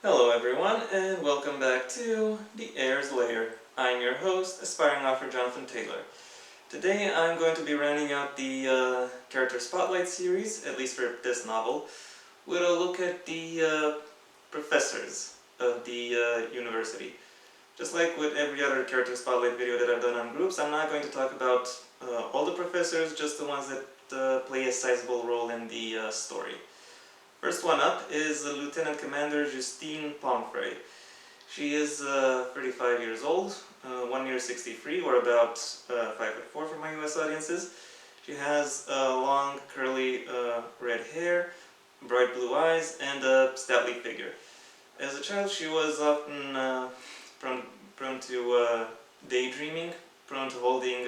Hello everyone, and welcome back to the Heir's Lair. I'm your host, aspiring author Jonathan Taylor. Today I'm going to be rounding out the Character Spotlight series, at least for this novel, with a look at the professors of the university. Just like with every other Character Spotlight video that I've done on groups, I'm not going to talk about all the professors, just the ones that play a sizable role in the story. First one up is Lieutenant Commander Justine Pomfrey. She is 35 years old, 1 meter 63, or about 5'4" for my US audiences. She has long, curly red hair, bright blue eyes, and a stately figure. As a child, she was often prone to daydreaming, prone to holding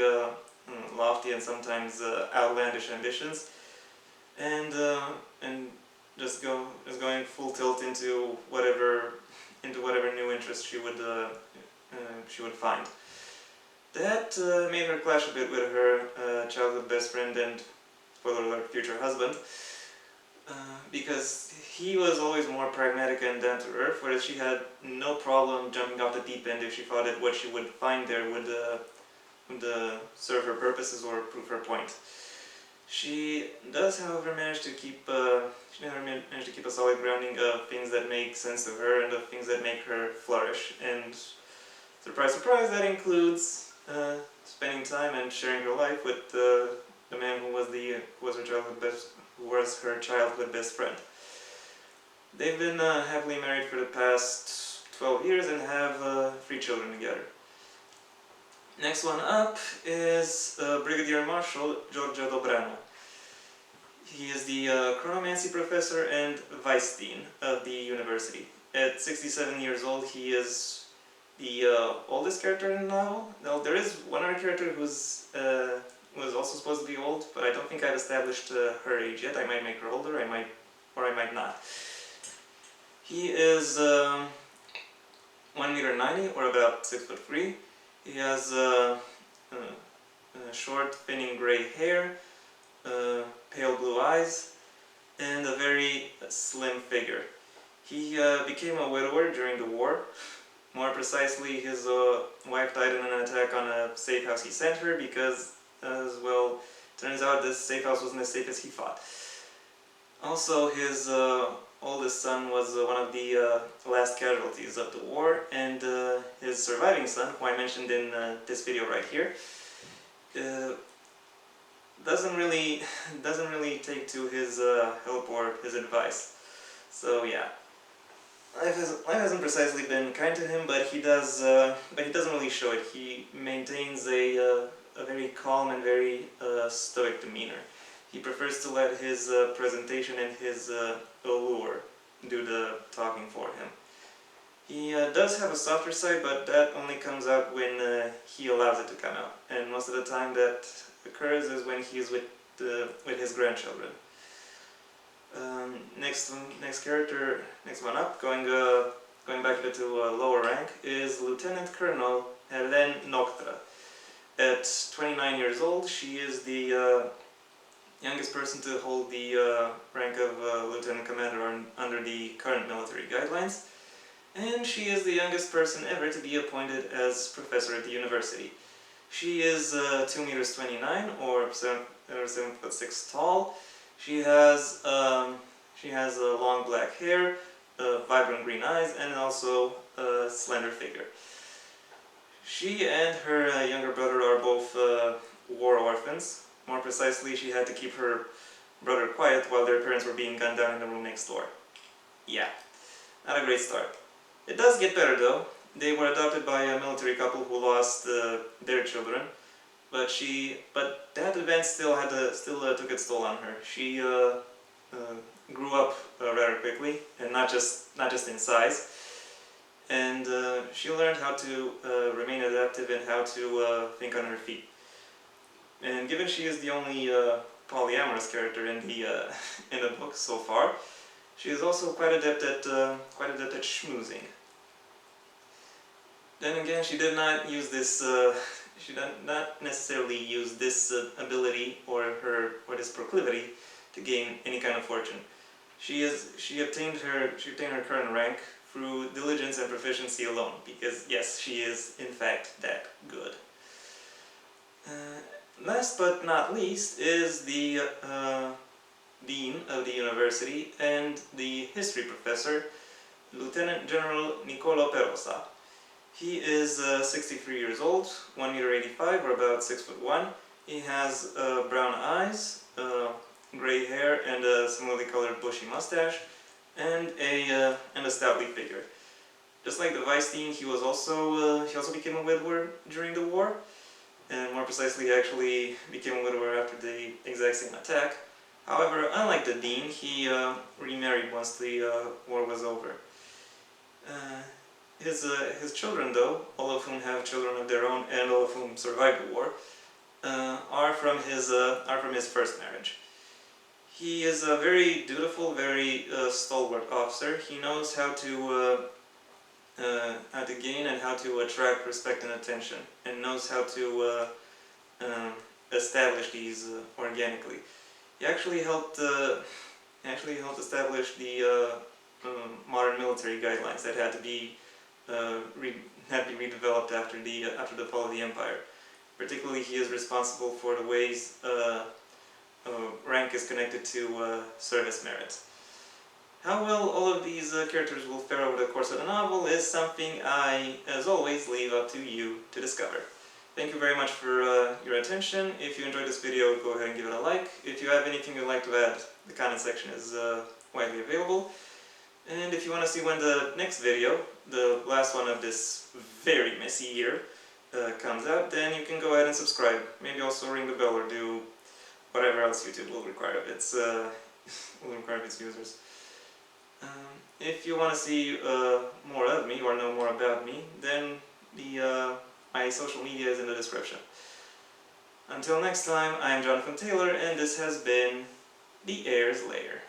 lofty and sometimes outlandish ambitions, and just going full tilt into whatever new interest she would find. That made her clash a bit with her childhood best friend and, spoiler alert, future husband, because he was always more pragmatic and down to earth, whereas she had no problem jumping off the deep end if she thought that what she would find there would serve her purposes or prove her point. She does, however, manage to keep a solid grounding of things that make sense to her and of things that make her flourish. And surprise, surprise, that includes spending time and sharing her life with the man who was her childhood best friend. They've been happily married for the past 12 years and have 3 children together. Next one up is Brigadier Marshal Giorgio Dobrano. He is the chronomancy professor and vice dean of the university. At 67 years old, he is the oldest character in the novel. Now, there is one other character who's was also supposed to be old, but I don't think I've established her age yet. I might make her older, I might not. He is 1 meter 90, or about 6'3". He has short, thinning gray hair, pale blue eyes, and a very slim figure. He became a widower during the war. More precisely, his wife died in an attack on a safe house he sent her because, as well, turns out this safe house wasn't as safe as he thought. Also, his oldest son was one of the last casualties of the war, and his surviving son, who I mentioned in this video right here, doesn't really take to his help or his advice. So yeah, life hasn't precisely been kind to him, but he doesn't really show it. He maintains a very calm and very stoic demeanor. He prefers to let his presentation and his allure do the talking for him. He does have a softer side, but that only comes out when he allows it to come out. And most of the time that occurs is when he is with his grandchildren. Next one up, going back a bit to lower rank, is Lieutenant Colonel Hélène Noctra. At 29 years old, she is the youngest person to hold the rank of Lieutenant Commander under the current military guidelines, and she is the youngest person ever to be appointed as professor at the university. She is 2 meters 29, or 7'6" tall. She has long black hair, vibrant green eyes, and also a slender figure. She and her younger brother are both war orphans. More precisely, she had to keep her brother quiet while their parents were being gunned down in the room next door. Yeah, not a great start. It does get better though. They were adopted by a military couple who lost their children, but that event still took its toll on her. She grew up rather quickly, and not just in size, and she learned how to remain adaptive and how to think on her feet. And given she is the only polyamorous character in the book so far, she is also quite adept at schmoozing. Then again, she did not use this. She did not necessarily use this ability or this proclivity to gain any kind of fortune. She obtained her current rank through diligence and proficiency alone, because yes, she is in fact that good. Last but not least is the dean of the university and the history professor, Lieutenant General Nicolo Perosa. He is 63 years old, 1 meter 85 or about 6'1". He has brown eyes, gray hair, and a similarly colored bushy mustache, and a stoutly figure. Just like the vice dean, he also became a widower during the war, and more precisely, he actually became a widower after the exact same attack. However, unlike the dean, he remarried once the war was over. His children, though, all of whom have children of their own and all of whom survived the war, are from his first marriage. He is a very dutiful, very stalwart officer. He knows how to gain and how to attract respect and attention, and knows how to establish these organically. He actually helped establish the modern military guidelines that had to be redeveloped after the fall of the empire. Particularly, he is responsible for the ways rank is connected to service merit. How well all of these characters will fare over the course of the novel is something I, as always, leave up to you to discover. Thank you very much for your attention. If you enjoyed this video, go ahead and give it a like. If you have anything you'd like to add, the comment section is widely available. And if you want to see when the next video, the last one of this very messy year, comes out, then you can go ahead and subscribe. Maybe also ring the bell or do whatever else YouTube will require of its users. If you want to see more of me or know more about me, then my social media is in the description. Until next time, I am Jonathan Taylor, and this has been the Heir's Lair.